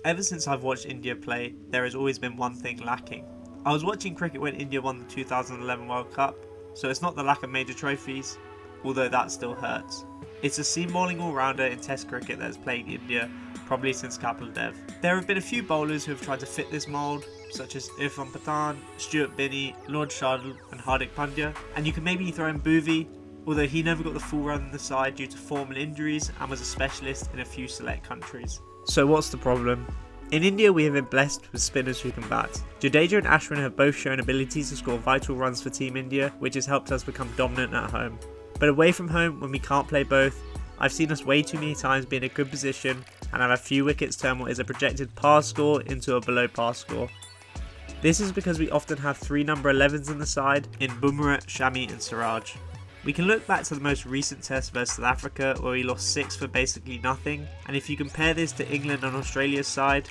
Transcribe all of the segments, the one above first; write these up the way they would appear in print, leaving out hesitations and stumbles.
Ever since I've watched India play, there has always been one thing lacking. I was watching cricket when India won the 2011 World Cup, so it's not the lack of major trophies, although that still hurts. It's a seam bowling all-rounder in Test cricket that has plagued India probably since Kapil Dev. There have been a few bowlers who have tried to fit this mould, such as Irfan Pathan, Stuart Binney, Lord Shardul and Hardik Pandya, and you can maybe throw in Bhuvi, although he never got the full run in the side due to form and injuries and was a specialist in a few select countries. So what's the problem? In India we have been blessed with spinners who can bat. Jadeja and Ashwin have both shown abilities to score vital runs for Team India, which has helped us become dominant at home. But away from home, when we can't play both, I've seen us way too many times be in a good position and have a few wickets turn what is a projected par score into a below par score. This is because we often have 3 number 11s in the side in Bumrah, Shami and Siraj. We can look back to the most recent test versus South Africa where we lost 6 for basically nothing, and if you compare this to England and Australia's side,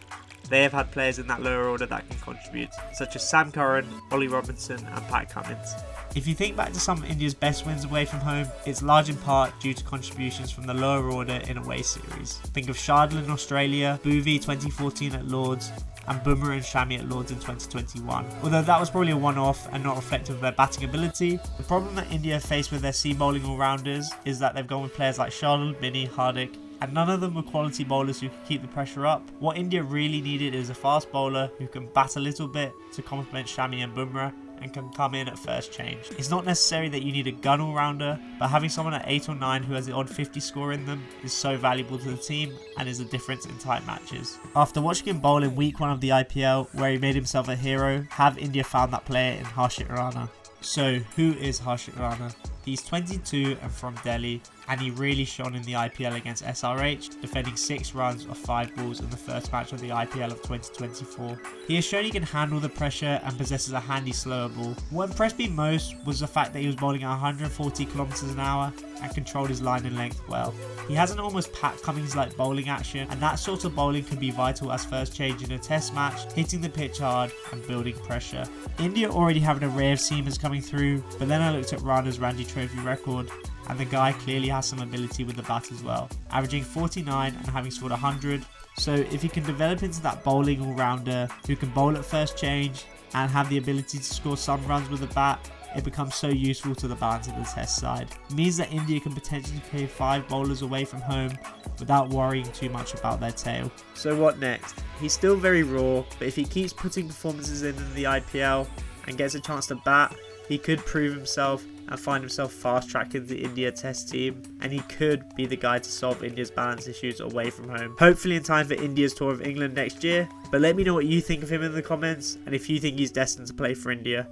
they have had players in that lower order that can contribute, such as Sam Curran, Ollie Robinson and Pat Cummins. If you think back to some of India's best wins away from home, it's large in part due to contributions from the lower order in away series. Think of Shardul in Australia, Bhuvi 2014 at Lords, and Bumrah and Shami at Lords in 2021. Although that was probably a one-off and not reflective of their batting ability, the problem that India face with their seam bowling all-rounders is that they've gone with players like Shardul, Binney, Hardik, and none of them were quality bowlers who could keep the pressure up. What India really needed is a fast bowler who can bat a little bit to complement Shami and Bumrah and can come in at first change. It's not necessary that you need a gun all-rounder, but having someone at 8 or 9 who has the odd 50 score in them is so valuable to the team and is a difference in tight matches. After watching him bowl in week 1 of the IPL, where he made himself a hero, have India found that player in Harshit Rana. So who is Harshit Rana? He's 22 and from Delhi, and he really shone in the IPL against SRH, defending 6 runs off 5 balls in the first match of the IPL of 2024. He has shown he can handle the pressure and possesses a handy slower ball. What impressed me most was the fact that he was bowling at 140 km an hour and controlled his line and length well. He has an almost Pat Cummins-like bowling action, and that sort of bowling can be vital as first change in a test match, hitting the pitch hard and building pressure. India already have an array of seamers coming through, but then I looked at Rana's Ranji Trophy record, and the guy clearly has some ability with the bat as well, averaging 49 and having scored 100. So if he can develop into that bowling all-rounder who can bowl at first change and have the ability to score some runs with the bat, it becomes so useful to the balance of the test side. It means that India can potentially play 5 bowlers away from home without worrying too much about their tail. So what next? He's still very raw, but if he keeps putting performances in the IPL and gets a chance to bat, he could prove himself and find himself fast-tracked into the India test team, and he could be the guy to solve India's balance issues away from home. Hopefully in time for India's tour of England next year, but let me know what you think of him in the comments and if you think he's destined to play for India.